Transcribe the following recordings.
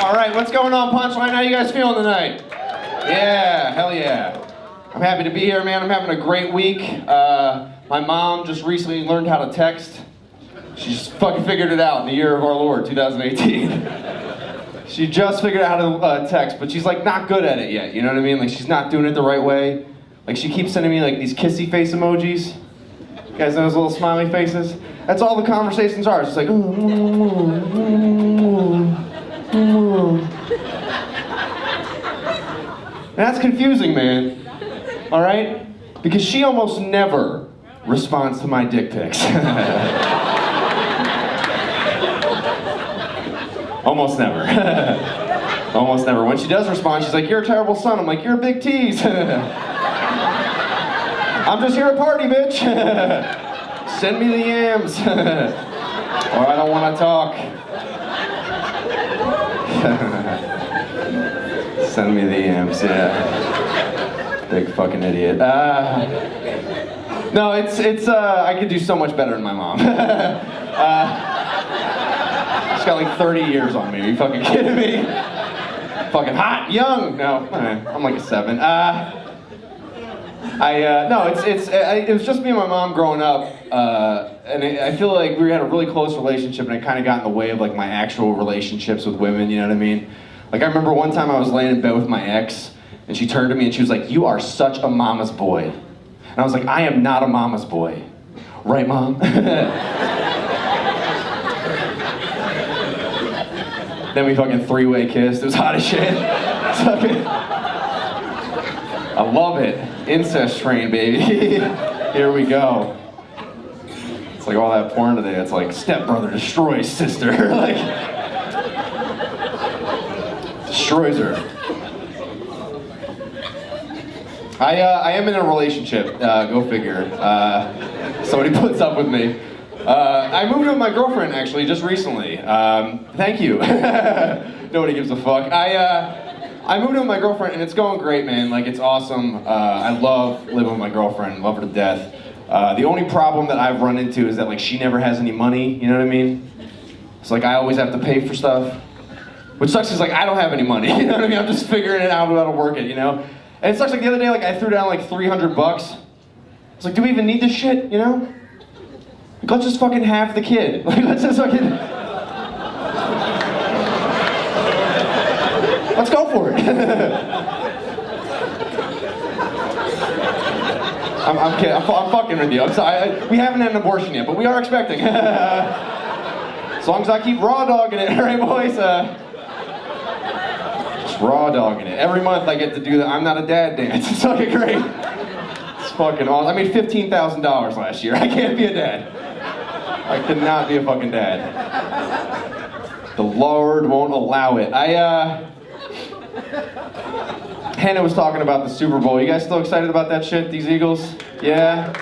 All right, what's going on, Punchline? How you guys feeling tonight? Yeah, hell yeah. I'm happy to be here, man. I'm having a great week. My mom just recently learned how to text. She just fucking figured it out in the year of our Lord, 2018. She just figured out how to text, but she's like not good at it yet, you know what I mean? Like she's not doing it the right way. Like she keeps sending me like these kissy face emojis. You guys know those little smiley faces? That's all the conversations are. It's just like, And that's confusing, man. All right? Because she almost never responds to my dick pics. Almost never. Almost never. When she does respond, she's like, "You're a terrible son." I'm like, "You're a big tease." I'm just here to party, bitch. Send me the yams. Or I don't want to talk. Send me the yams, yeah. Big fucking idiot. No, it's I could do so much better than my mom. She's got like 30 years on me. Are you fucking kidding me? Fucking hot, young. No, I'm like a 7. No, it was just me and my mom growing up, and I feel like we had a really close relationship, and it kind of got in the way of like my actual relationships with women. You know what I mean? Like I remember one time I was laying in bed with my ex, and she turned to me and she was like, "You are such a mama's boy," and I was like, "I am not a mama's boy, right, Mom?" Then we fucking three-way kissed. It was hot as shit. I love it. Incest train, baby. Here we go. It's like all that porn today. It's like stepbrother destroys sister. Like destroys her. I am in a relationship. Go figure. Somebody puts up with me. I moved in with my girlfriend actually just recently. Thank you. Nobody gives a fuck. I moved in with my girlfriend and it's going great, man. Like it's awesome. I love living with my girlfriend. Love her to death. The only problem that I've run into is that like she never has any money. You know what I mean? It's like I always have to pay for stuff. Which sucks is like I don't have any money. You know what I mean? I'm just figuring it out how to work it. You know? And it sucks like the other day like I threw down like $300. It's like, do we even need this shit? You know? Like, let's just fucking have the kid. Like, let's just fucking... Let's go for it. I'm kidding. I'm fucking with you. I'm sorry. We haven't had an abortion yet, but we are expecting. As long as I keep raw dogging it, right, boys? Just raw dogging it. Every month I get to do the I'm not a dad dance. It's fucking great. It's fucking awesome. I made $15,000 last year. I can't be a dad. I cannot be a fucking dad. The Lord won't allow it. Hannah was talking about the Super Bowl. You guys still excited about that shit, these Eagles? Yeah?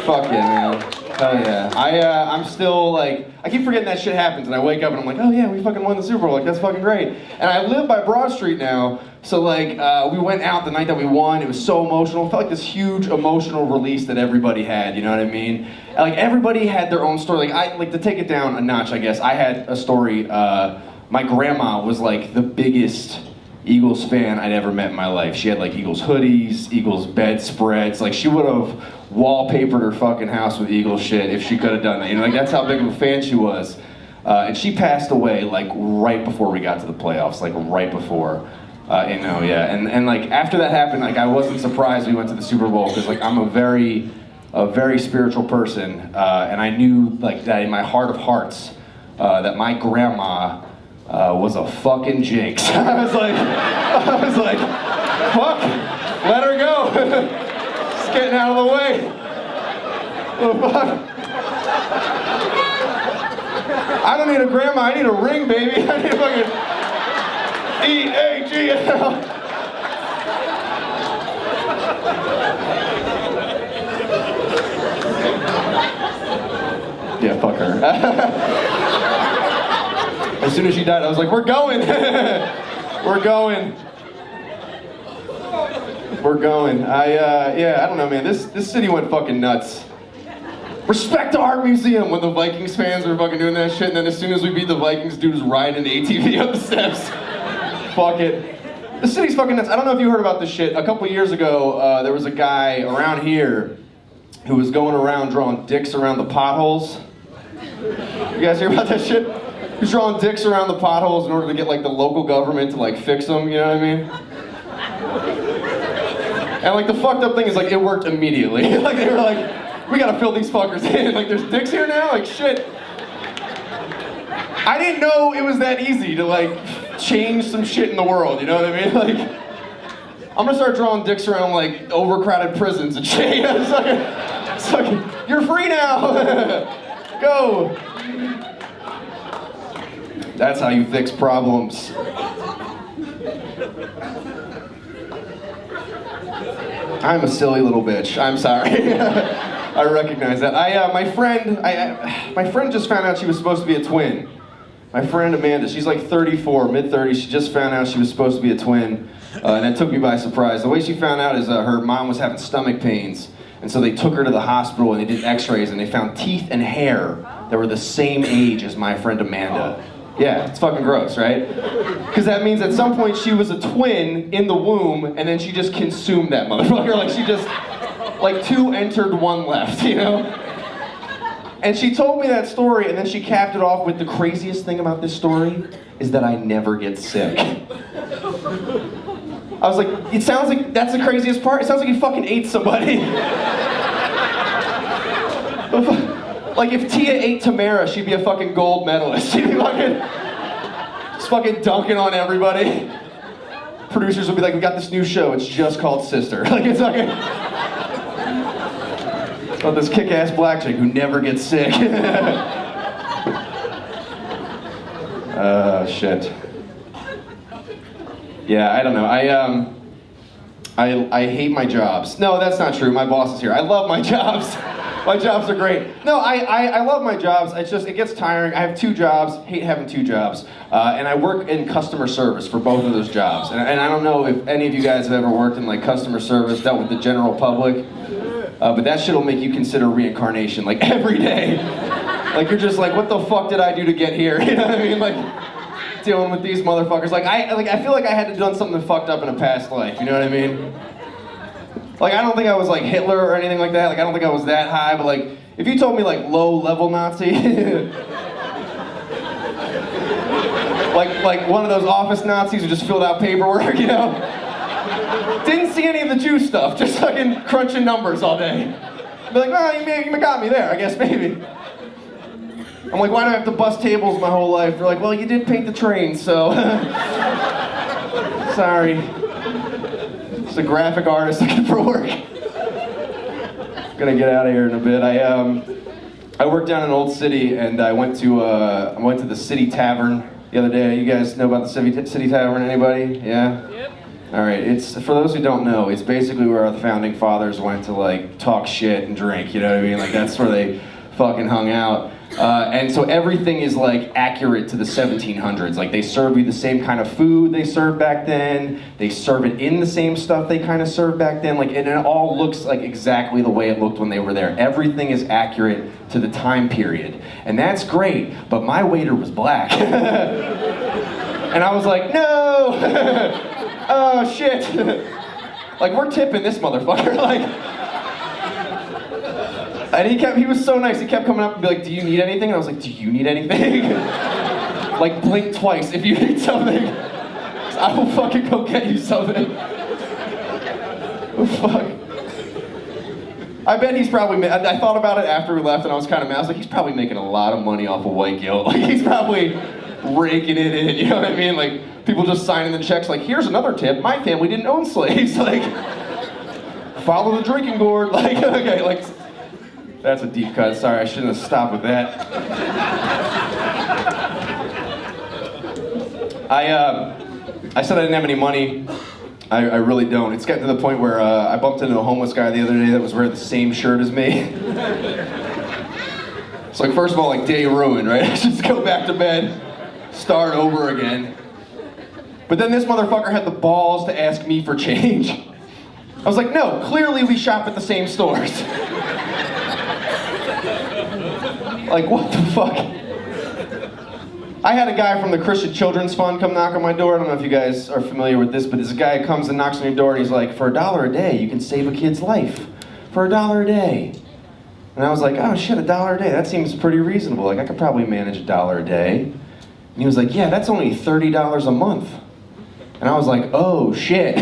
Fuck yeah, man. Hell yeah. I'm still like, I keep forgetting that shit happens and I wake up and I'm like, oh yeah, we fucking won the Super Bowl. Like, that's fucking great. And I live by Broad Street now, so like, we went out the night that we won. It was so emotional. It felt like this huge emotional release that everybody had, you know what I mean? And, like, everybody had their own story. Like to take it down a notch, I guess, I had a story. My grandma was like the biggest Eagles fan I'd ever met in my life. She had like Eagles hoodies, Eagles bedspreads. Like she would have wallpapered her fucking house with Eagles shit if she could have done that. You know, like that's how big of a fan she was. And she passed away like right before we got to the playoffs, like right before. You know, yeah. And like after that happened, like I wasn't surprised we went to the Super Bowl because like I'm a very spiritual person, and I knew like that in my heart of hearts that my grandma was a fucking jinx. I was like, fuck, let her go. Just getting out of the way. Oh, fuck. I don't need a grandma, I need a ring, baby. I need a fucking E-A-G-L. Yeah, fuck her. As soon as she died, I was like, we're going. We're going. We're going. Yeah, I don't know, man. This city went fucking nuts. Respect the art museum when the Vikings fans were fucking doing that shit, and then as soon as we beat the Vikings, dude was riding an ATV up the steps. Fuck it. The city's fucking nuts. I don't know if you heard about this shit. A couple years ago, there was a guy around here who was going around drawing dicks around the potholes. You guys hear about that shit? He was drawing dicks around the potholes in order to get like the local government to like fix them, you know what I mean? And like the fucked up thing is like it worked immediately. Like they were like, we gotta fill these fuckers in. Like there's dicks here now? Like shit. I didn't know it was that easy to like change some shit in the world, you know what I mean? Like, I'm gonna start drawing dicks around like overcrowded prisons and shit. It's like, you're free now. Go. That's how you fix problems. I'm a silly little bitch. I'm sorry. I recognize that. My friend just found out she was supposed to be a twin. My friend Amanda, she's like 34, mid-30s. She just found out she was supposed to be a twin, and it took me by surprise. The way she found out is her mom was having stomach pains, and so they took her to the hospital and they did x-rays and they found teeth and hair that were the same age as my friend Amanda. Yeah, it's fucking gross, right? Because that means at some point she was a twin in the womb and then she just consumed that motherfucker. Like she just, like 2 entered, 1 left, you know? And she told me that story and then she capped it off with the craziest thing about this story is that I never get sick. I was like, it sounds like that's the craziest part. It sounds like you fucking ate somebody. Like if Tia ate Tamara, she'd be a fucking gold medalist. She'd be just fucking dunking on everybody. Producers would be like, we got this new show, it's just called Sister. Like it's fucking... It's about this kick-ass black chick who never gets sick. Shit. Yeah, I don't know. I hate my jobs. No, that's not true. My boss is here. I love my jobs. My jobs are great. No, I love my jobs. It's just, it gets tiring. I have 2 jobs. Hate having 2 jobs. And I work in customer service for both of those jobs. And I don't know if any of you guys have ever worked in like customer service, dealt with the general public. But that shit will make you consider reincarnation like every day. Like you're just like, what the fuck did I do to get here? You know what I mean? Like dealing with these motherfuckers. I feel like I had to done something fucked up in a past life. You know what I mean? Like I don't think I was like Hitler or anything like that. Like I don't think I was that high. But like if you told me like low-level Nazi, like one of those office Nazis who just filled out paperwork, you know. Didn't see any of the Jew stuff, just fucking crunching numbers all day. Be like, well, you got me there, I guess, maybe. I'm like, why do I have to bust tables my whole life? They're like, well, you did paint the train, so... Sorry. Just a graphic artist looking for work. Gonna get out of here in a bit. I worked down in Old City, and I went to the City Tavern the other day. You guys know about the City Tavern, anybody? Yeah? Yep. All right, it's, for those who don't know, it's basically where the founding fathers went to like talk shit and drink, you know what I mean? Like that's where they fucking hung out. And so everything is like accurate to the 1700s. Like they serve you the same kind of food they served back then. They serve it in the same stuff they kind of served back then. Like, and it all looks like exactly the way it looked when they were there. Everything is accurate to the time period. And that's great, but my waiter was black. And I was like, no! Oh shit! Like we're tipping this motherfucker, like. And he was so nice, he kept coming up and be like, do you need anything? And I was like, do you need anything? Like blink twice if you need something. I will fucking go get you something. Oh, fuck. I bet he's probably, I thought about it after we left and I was kind of mad. I was like, he's probably making a lot of money off of white guilt. Like he's probably raking it in, you know what I mean? Like people just signing the checks like, here's another tip, my family didn't own slaves. Like, follow the drinking gourd. Like, okay, like, that's a deep cut. Sorry, I shouldn't have stopped with that. I said I didn't have any money. I really don't. It's getting to the point where I bumped into a homeless guy the other day that was wearing the same shirt as me. It's like, first of all, like, day ruined, right? I should just go back to bed, start over again. But then this motherfucker had the balls to ask me for change. I was like, no, clearly we shop at the same stores. Like, what the fuck? I had a guy from the Christian Children's Fund come knock on my door. I don't know if you guys are familiar with this, but this guy comes and knocks on your door and he's like, for $1 a day, you can save a kid's life. For $1 a day. And I was like, oh shit, $1 a day, that seems pretty reasonable. Like, I could probably manage $1 a day. And he was like, yeah, that's only $30 a month. And I was like, oh shit.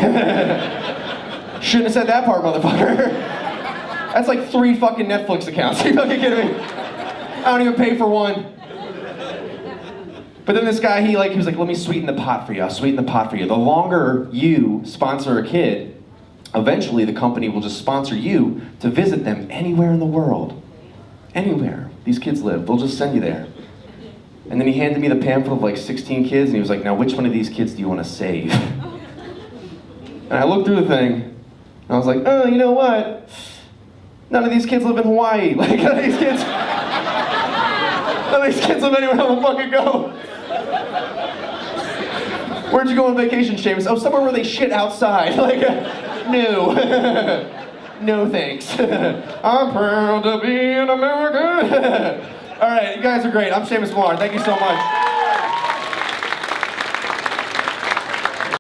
Shouldn't have said that part, motherfucker. That's like 3 fucking Netflix accounts. Are you fucking kidding me? I don't even pay for one. But then this guy, he was like, let me sweeten the pot for you. I'll sweeten the pot for you. The longer you sponsor a kid, eventually the company will just sponsor you to visit them anywhere in the world. Anywhere these kids live, they'll just send you there. And then he handed me the pamphlet of like 16 kids and he was like, now which one of these kids do you want to save? And I looked through the thing and I was like, oh, you know what? None of these kids live in Hawaii. Like, none of these kids live anywhere I will fucking go. Where'd you go on vacation, Seamus? Oh, somewhere where they shit outside. Like, no. No thanks. I'm proud to be an American. All right, you guys are great. I'm Seamus Moore. Thank you so much.